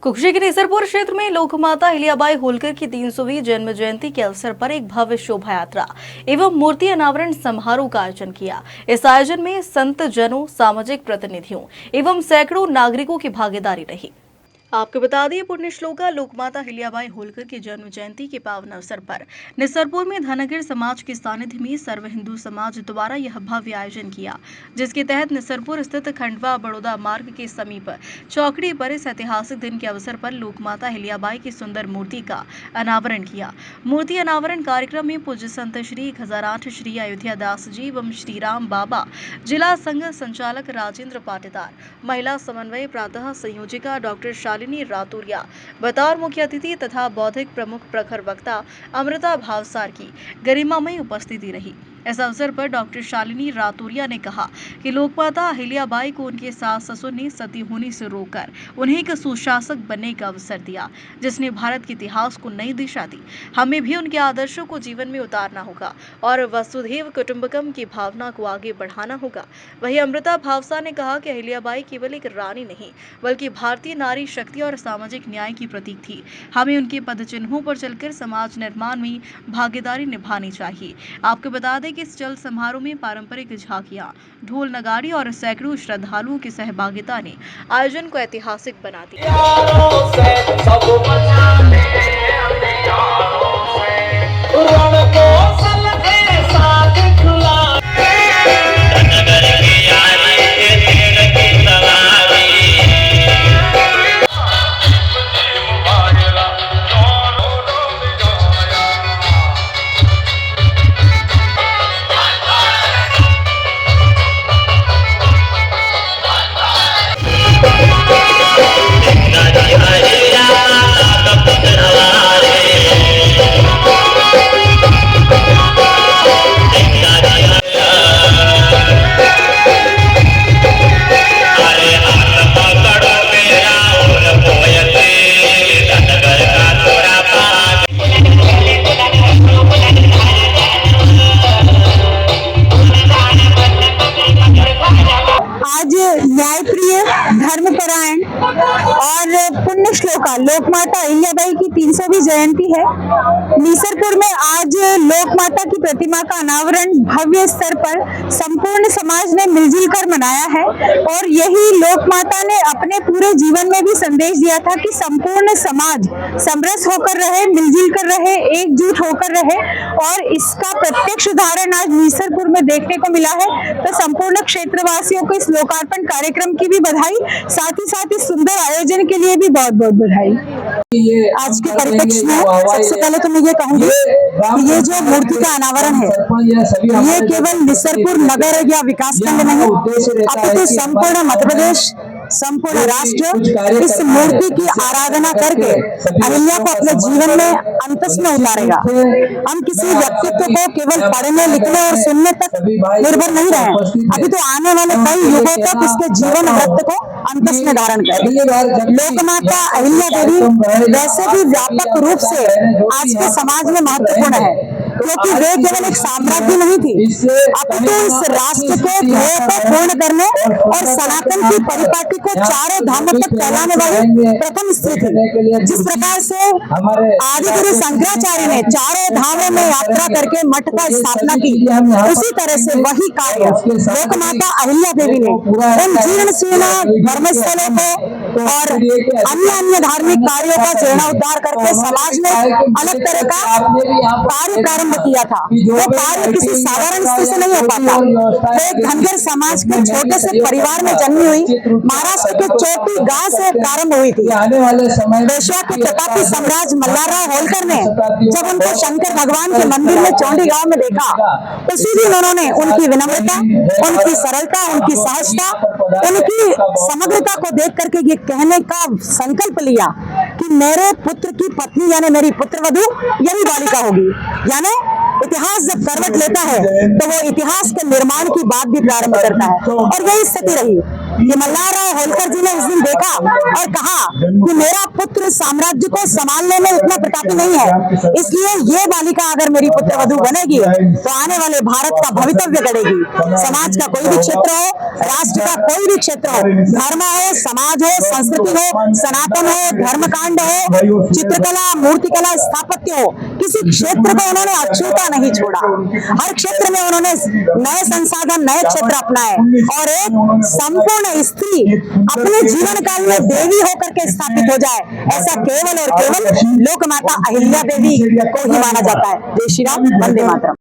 कुक्षी के निसरपुर क्षेत्र में लोकमाता अहिल्याबाई होलकर की 300वीं जन्म जयंती के अवसर पर एक भव्य शोभा यात्रा एवं मूर्ति अनावरण समारोह का आयोजन किया। इस आयोजन में संत जनों, सामाजिक प्रतिनिधियों एवं सैकड़ों नागरिकों की भागीदारी रही। आपको बता दें, पुण्य श्लोका लोकमाता अहिल्याबाई होलकर की जन्म जयंती के पावन अवसर पर निसरपुर में धनगर समाज के सानिध्य में सर्व हिंदू समाज द्वारा यह भव्य आयोजन किया, जिसके तहत निसरपुर स्थित खंडवा बड़ौदा मार्ग के समीप चौकड़ी पर इस ऐतिहासिक दिन के अवसर पर लोकमाता अहिल्याबाई की सुंदर मूर्ति का अनावरण किया। मूर्ति अनावरण कार्यक्रम में पूज्य संत श्री 1008 श्री अयोध्या दास जी एवं श्री राम बाबा जिला संघ संचालक राजेंद्र पाटीदार, महिला समन्वय प्रातः संयोजिका डॉक्टर शालिनी रातुरिया बतौर मुख्य अतिथि तथा बौद्धिक प्रमुख प्रखर वक्ता अमृता भावसार की गरिमामय उपस्थिति रही। इस अवसर पर डॉक्टर शालिनी रातुरिया ने कहा कि लोकमाता अहिल्याबाई को उनके सास ससुर ने सती होने से रोककर उन्हें एक सुशासक बनने का अवसर दिया, जिसने भारत के इतिहास को नई दिशा दी। हमें भी उनके आदर्शों को जीवन में उतारना होगा और वसुधैव कुटुंबकम की भावना को आगे बढ़ाना होगा। वहीं अमृता भावसार ने कहा कि अहिल्याबाई केवल एक रानी नहीं, बल्कि भारतीय नारी शक्ति और सामाजिक न्याय की प्रतीक थी। हमें उनके पद चिन्हों पर चलकर समाज निर्माण में भागीदारी निभानी चाहिए। आपको बता दें कि इस चल समारोह में पारंपरिक झांकियां, ढोल नगाड़ी और सैकड़ों श्रद्धालुओं की सहभागिता ने आयोजन को ऐतिहासिक बना दिया। न्यायप्रिय, धर्मपरायण और पुण्य श्लोका लोकमाता अहिल्याबाई की 300वीं जयंती है। निसरपुर में आज लोकमाता की प्रतिमा का अनावरण भव्य स्तर पर संपूर्ण समाज ने मिलजुल कर मनाया है और यही लोकमाता ने अपने पूरे जीवन में भी संदेश दिया था कि संपूर्ण समाज समरस होकर रहे, मिलजुल कर रहे, एकजुट होकर रहे और इसका प्रत्यक्ष उदाहरण आज निसरपुर में देखने को मिला है। तो संपूर्ण क्षेत्रवासियों को इस लोकार्पण कार्यक्रम की भी बधाई, साथ ही सुंदर आयोजन के लिए भी बहुत बहुत बधाई। आज के परिप्रेक्ष्य में सबसे पहले तो मैं ये कहूंगी कि ये जो मूर्ति का अनावरण है, ये केवल निसरपुर नगर या विकास खंड नहीं, अपितु संपूर्ण मध्य प्रदेश, संपूर्ण राष्ट्र इस मूर्ति की आराधना करके अहिल्या को अपने जीवन में अंतस में उतारेगा। हम किसी व्यक्तित्व को केवल पढ़ने, लिखने और सुनने तक निर्भर नहीं रहे, अभी तो आने वाले कई युगों तक इसके जीवन वृत्त को अंतस में धारण करें। लोकमाता अहिल्या देवी वैसे भी व्यापक रूप से आज के समाज में महत्वपूर्ण है, क्योंकि वे केवल एक साम्राज्य नहीं थी, अपितु इस राष्ट्र के ध्येय को पूर्ण करने और सनातन की परिपाटी को चारों धामों तक फैलाने वाली प्रथम स्त्री थी। जिस प्रकार से आदिगुरु शंकराचार्य ने चारों धामों में यात्रा करके मठ का स्थापना की, उसी तरह से वही कार्य लोकमाता अहिल्या देवी ने उन जीर्ण शीर्ण धर्मस्थलों को और अन्य धार्मिक कार्यों का जीर्णोद्धार करके समाज में अलग तरह का कार्य प्रारंभ किया था। वो कार्य किसी साधारण स्त्री से नहीं हो पाता। एक धनगर समाज के छोटे से परिवार में जन्मी हुई, महाराष्ट्र के चोटी गांव से प्रारंभ हुई थी। पेशवा के प्रतापी सम्राट मल्हारराव होलकर ने जब उनको शंकर भगवान के मंदिर में चौंडी गांव में देखा, तो सीधे उन्होंने उनकी विनम्रता, उनकी सरलता, उनकी सहजता, उनकी समग्रता को देख करके ये कहने का संकल्प लिया कि मेरे पुत्र की पत्नी यानी मेरी पुत्रवधू यही बालिका होगी। यानी इतिहास जब करवट लेता है तो वो इतिहास के निर्माण की बात भी प्रारंभ करता है और यही स्थिति रही। कि मल्हारराव होलकर जी ने उस दिन देखा और कहा कि मेरा पुत्र साम्राज्य को संभालने में उतना प्रतापी नहीं है, इसलिए ये बालिका अगर मेरी पुत्रवधू बनेगी तो आने वाले भारत का भवितव्य गढ़ेगी। समाज का कोई भी क्षेत्र हो, राष्ट्र का कोई भी क्षेत्र हो, धर्म हो, समाज हो, संस्कृति हो, सनातन हो, धर्मकांड हो, चित्रकला, मूर्तिकला, स्थापत्य हो, किसी क्षेत्र को उन्होंने अछूता नहीं छोड़ा। हर क्षेत्र में उन्होंने नए संसाधन, नए क्षेत्र अपनाए और एक संपूर्ण स्त्री अपने जीवन काल में देवी होकर के स्थापित हो जाए, ऐसा केवल और केवल लोक माता अहिल्या देवी को ही माना जाता है। जय श्री राम, वंदे मातरम।